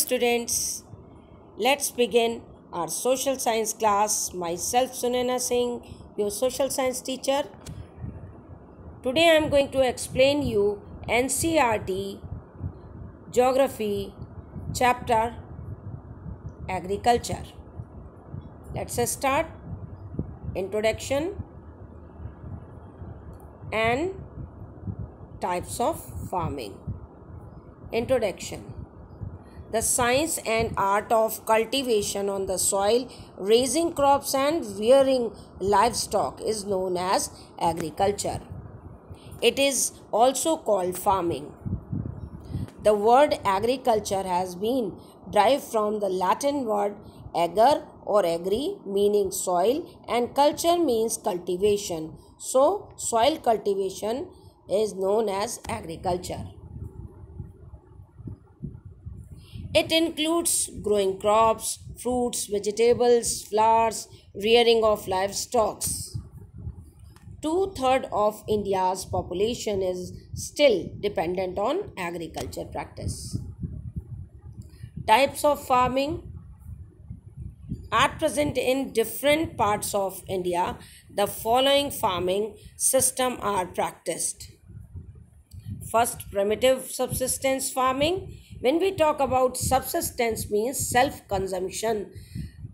students, let's begin our social science class. Myself Sunena Singh, your social science teacher. Today I am going to explain you NCERT Geography chapter Agriculture. Let's start. Introduction and types of farming. Introduction. The science and art of cultivation on the soil, raising crops and rearing livestock is known as agriculture. It is also called farming. The word agriculture has been derived from the Latin word ager or agri, meaning soil, and culture means cultivation. So, soil cultivation is known as agriculture. It includes growing crops, fruits, vegetables, flowers, rearing of livestock. 2/3 of India's population is still dependent on agriculture practice. Types of farming. At present in different parts of India, the following farming system are practiced. First, primitive subsistence farming. When we talk about subsistence means self-consumption,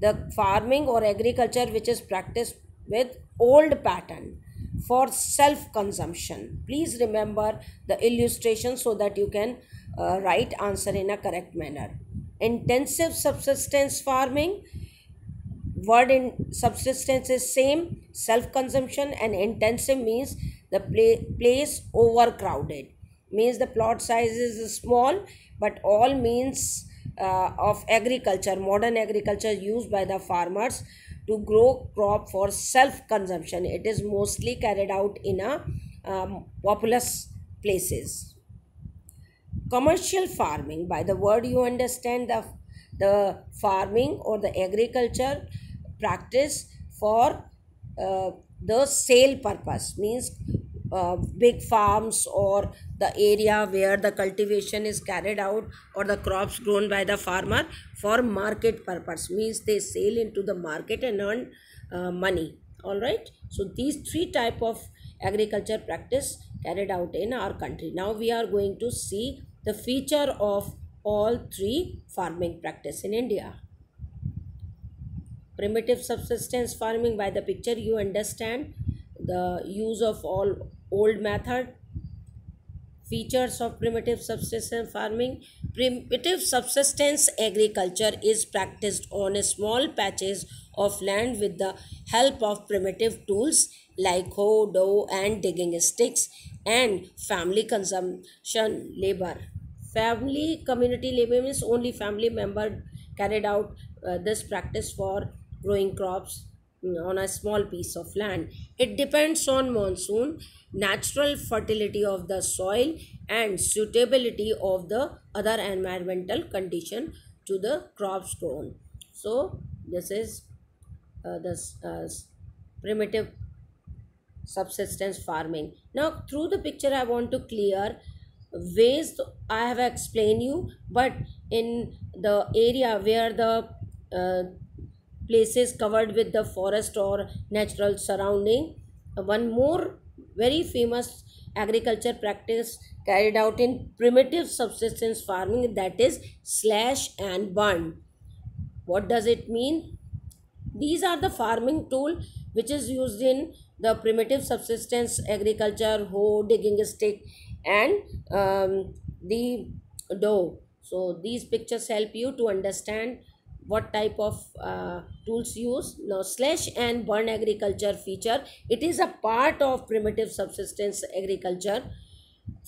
the farming or agriculture which is practiced with old pattern for self-consumption. Please remember the illustration so that you can write answer in a correct manner. Intensive subsistence farming. Word in subsistence is same, self-consumption, and intensive means the place overcrowded. Means the plot size is small, but all means of agriculture, modern agriculture used by the farmers to grow crop for self-consumption. It is mostly carried out in a populous places. Commercial farming, by the word you understand the farming or the agriculture practice for the sale purpose, means big farms or the area where the cultivation is carried out or the crops grown by the farmer for market purpose, means they sell into the market and earn money. All right, so these three type of agriculture practice carried out in our country. Now we are going to see the feature of all three farming practice in India. Primitive subsistence farming, by the picture you understand the use of all old method. Features of primitive subsistence farming. Primitive subsistence agriculture is practiced on small patches of land with the help of primitive tools like hoe, dough and digging sticks and family consumption labor. Family community labor means only family member carried out this practice for growing crops on a small piece of land. It depends on monsoon, natural fertility of the soil and suitability of the other environmental condition to the crops grown. So this is primitive subsistence farming. Now through the picture I want to clear ways I have explained you, but in the area where the places covered with the forest or natural surrounding, one more very famous agriculture practice carried out in primitive subsistence farming, that is slash and burn. What does it mean? These are the farming tool which is used in the primitive subsistence agriculture: hoe, digging stick and the dough. So these pictures help you to understand what type of tools used. Now slash and burn agriculture feature, it is a part of primitive subsistence agriculture.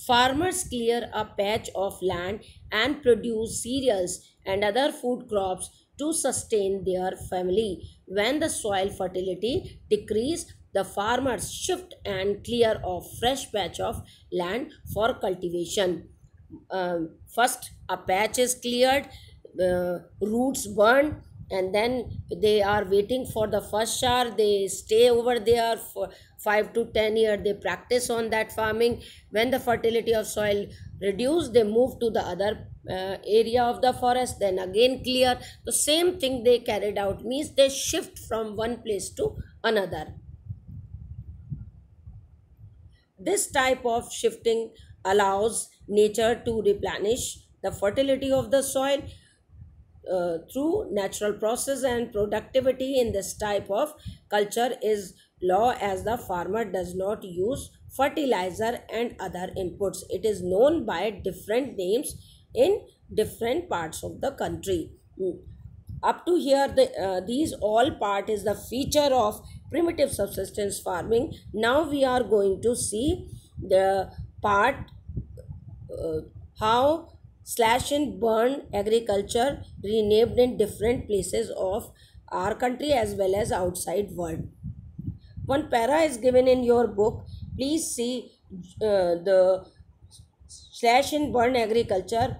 Farmers clear a patch of land and produce cereals and other food crops to sustain their family. When the soil fertility decreases, the farmers shift and clear a fresh patch of land for cultivation. First a patch is cleared, roots burned, and then they are waiting for the first shower. They stay over there for 5 to 10 years. They practice on that farming. When the fertility of soil reduced, they move to the other area of the forest, then again clear. The same thing they carried out, means they shift from one place to another. This type of shifting allows nature to replenish the fertility of the soil through natural process, and productivity in this type of culture is low as the farmer does not use fertilizer and other inputs. It is known by different names in different parts of the country. Up to here, these all part is the feature of primitive subsistence farming. Now we are going to see the part uh, how slash and burn agriculture renamed in different places of our country as well as outside world. One para is given in your book. Please see the slash and burn agriculture,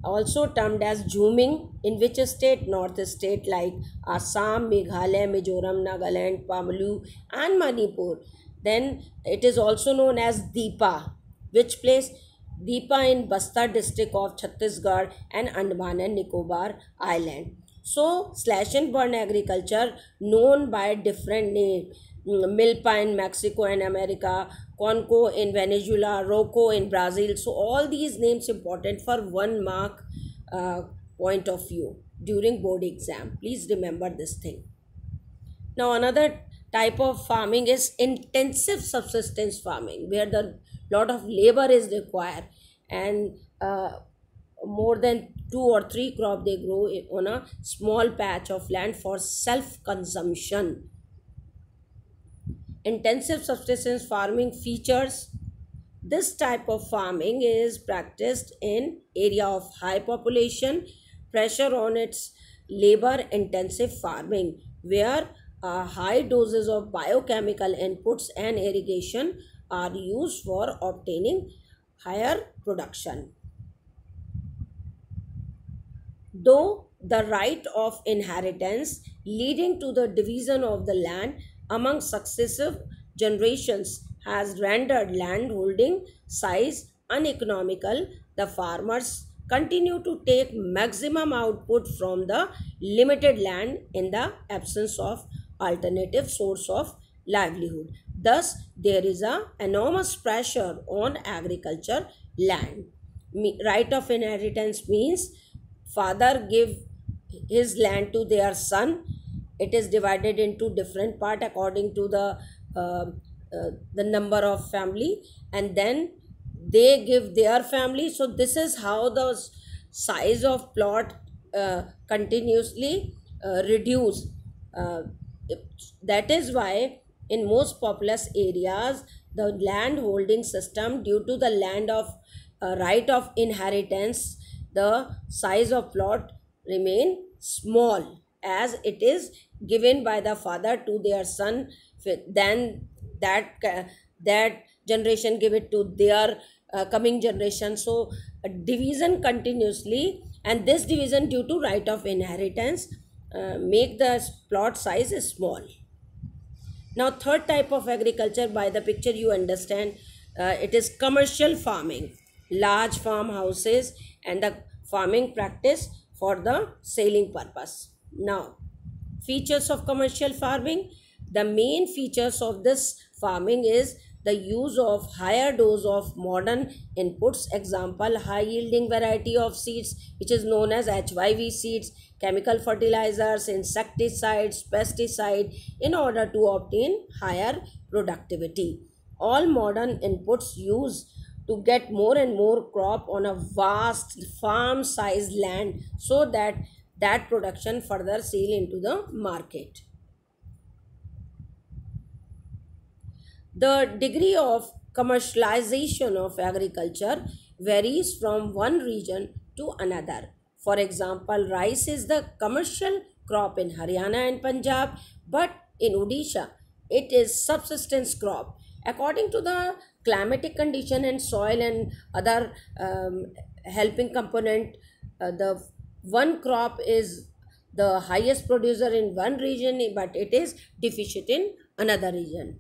also termed as zooming, in which state? North state like Assam, Meghalaya, Mizoram, Nagaland, Pamalu and Manipur. Then it is also known as Deepa. Which place? Deepa in Bastar district of Chhattisgarh and Andaman and Nicobar Island. So slash and burn agriculture known by different names: Milpa in Mexico and America, Conco in Venezuela, Rocco in Brazil. So all these names important for 1 mark point of view during board exam. Please remember this thing. Now another type of farming is intensive subsistence farming, where the lot of labor is required, and more than 2 or 3 crop they grow on a small patch of land for self consumption. Intensive subsistence farming features: this type of farming is practiced in area of high population, pressure on its labor intensive farming, where high doses of biochemical inputs and irrigation are used for obtaining higher production. Though the right of inheritance leading to the division of the land among successive generations has rendered land holding size uneconomical, the farmers continue to take maximum output from the limited land in the absence of alternative source of livelihood. Thus, there is a enormous pressure on agriculture land. Right of inheritance means father give his land to their son. It is divided into different part according to the number of family, and then they give their family. So this is how the size of plot continuously reduce. uh, that is why in most populous areas the land holding system, due to the land of right of inheritance, the size of plot remain small, as it is given by the father to their son. Then that generation give it to their coming generation. So a division continuously, and this division due to right of inheritance make the plot size small. Now third type of agriculture, by the picture you understand, it is commercial farming, large farmhouses and the farming practice for the selling purpose. Now features of commercial farming: the main features of this farming is the use of higher dose of modern inputs, example high yielding variety of seeds which is known as HYV seeds, chemical fertilizers, insecticides, pesticide, in order to obtain higher productivity. All modern inputs used to get more and more crop on a vast farm sized land, so that that production further sale into the market. The degree of commercialization of agriculture varies from one region to another. For example, rice is the commercial crop in Haryana and Punjab, but in Odisha it is subsistence crop. According to the climatic condition and soil and other helping component, the one crop is the highest producer in one region, but it is deficient in another region.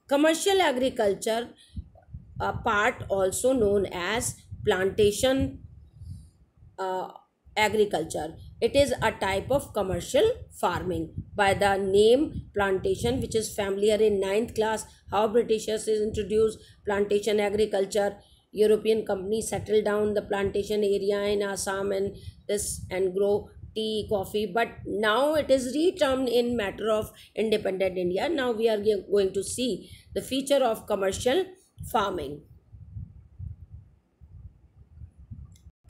Commercial agriculture a part also known as plantation uh, agriculture. It is a type of commercial farming by the name plantation, which is familiar in ninth class, how Britishers is introduced plantation agriculture. European companies settled down the plantation area in Assam and grow tea, coffee, but now it is retermed in matter of independent India. Now we are going to see the feature of commercial farming.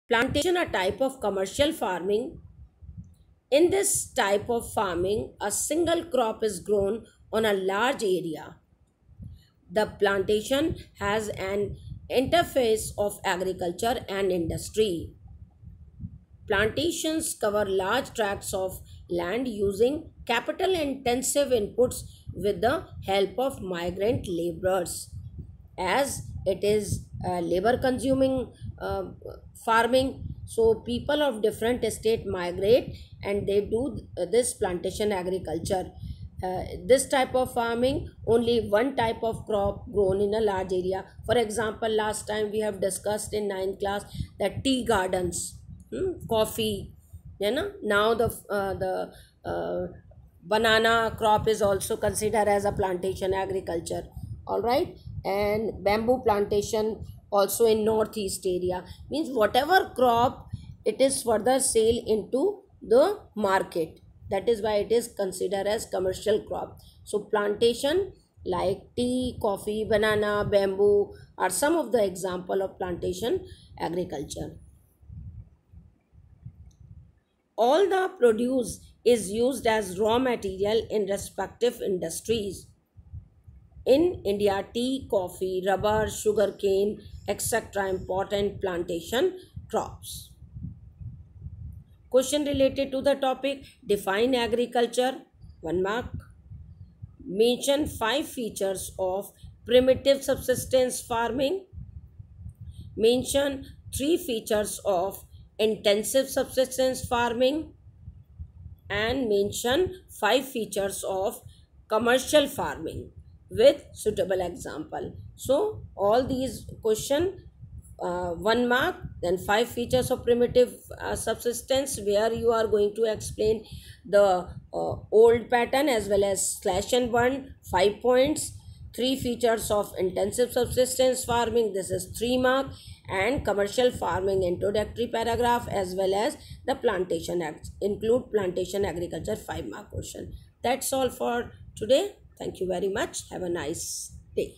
Plantation, a type of commercial farming. In this type of farming, a single crop is grown on a large area. The plantation has an interface of agriculture and industry. Plantations cover large tracts of land using capital intensive inputs with the help of migrant laborers. As it is labor consuming farming, so people of different state migrate and they do this plantation agriculture. This type of farming, only one type of crop grown in a large area. For example, last time we have discussed in ninth class that tea gardens, coffee, you know. Now the banana crop is also considered as a plantation agriculture. All right, and bamboo plantation also in northeast area, means whatever crop, it is further sale into the market. That is why it is considered as commercial crop. So plantation like tea, coffee, banana, bamboo are some of the example of plantation agriculture. All the produce is used as raw material in respective industries. In India, tea, coffee, rubber, sugarcane, etc. important plantation crops. Question related to the topic: define agriculture. 1 mark. Mention 5 features of primitive subsistence farming. Mention 3 features of intensive subsistence farming. And mention 5 features of commercial farming with suitable example. So all these question 1 mark, then 5 features of primitive subsistence, where you are going to explain the old pattern as well as slash and burn, 5 points. 3 features of intensive subsistence farming, this is 3 mark, and commercial farming introductory paragraph as well as the plantation act, include plantation agriculture, 5 mark question. That's all for today. Thank you very much. Have a nice day.